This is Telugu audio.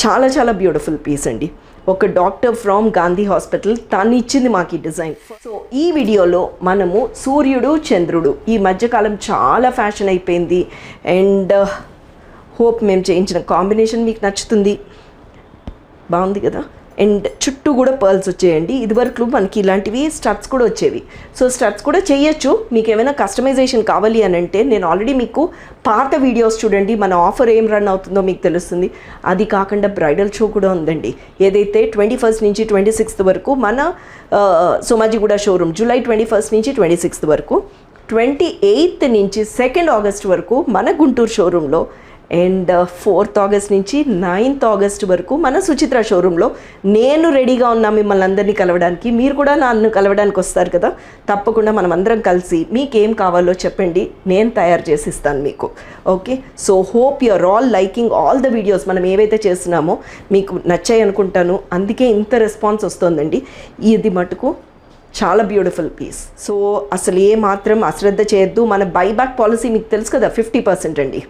చాలా చాలా బ్యూటిఫుల్ పీస్ అండి. ఒక డాక్టర్ ఫ్రమ్ గాంధీ హాస్పిటల్ తను ఇచ్చింది మాకు ఈ డిజైన్. సో ఈ వీడియోలో మనము సూర్యుడు చంద్రుడు ఈ మధ్యకాలం చాలా ఫ్యాషన్ అయిపోయింది. అండ్ హోప్ మేము చేయించిన కాంబినేషన్ మీకు నచ్చుతుంది. బాగుంది కదా. అండ్ చుట్టూ కూడా పర్ల్స్ వచ్చేయండి. ఇదివరకు మనకి ఇలాంటివి స్టడ్స్ కూడా వచ్చేవి. సో స్టడ్స్ కూడా చేయొచ్చు. మీకు ఏమైనా కస్టమైజేషన్ కావాలి అని అంటే నేను ఆల్రెడీ మీకు పాత వీడియోస్ చూడండి, మన ఆఫర్ ఏం రన్ అవుతుందో మీకు తెలుస్తుంది. అది కాకుండా బ్రైడల్ షో కూడా ఉందండి. ఏదైతే 21 నుంచి 26 వరకు మన సోమాజిగూడ షోరూమ్, జూలై 21 నుంచి 26 వరకు, 28 నుంచి 2 ఆగస్ట్ వరకు మన గుంటూరు షోరూంలో, అండ్ 4 ఆగస్ట్ నుంచి 9 ఆగస్ట్ వరకు మన సుచిత్ర షోరూంలో నేను రెడీగా ఉన్నా మిమ్మల్ని అందరినీ కలవడానికి. మీరు కూడా నన్ను కలవడానికి వస్తారు కదా. తప్పకుండా మనం అందరం కలిసి మీకేం కావాలో చెప్పండి, నేను తయారు చేసి ఇస్తాను మీకు. Okay, so hope you are all liking all the videos. మనం ఏవైతే చేస్తున్నామో మీకు నచ్చాయి అనుకుంటాను. అందుకే ఇంత రెస్పాన్స్ వస్తుందండి. ఇది మటుకు చాలా బ్యూటిఫుల్ పీస్. సో అసలు ఏ మాత్రం అశ్రద్ధ చేయొద్దు. మన బైబ్యాక్ పాలసీ మీకు తెలుసు కదా, 50% అండి.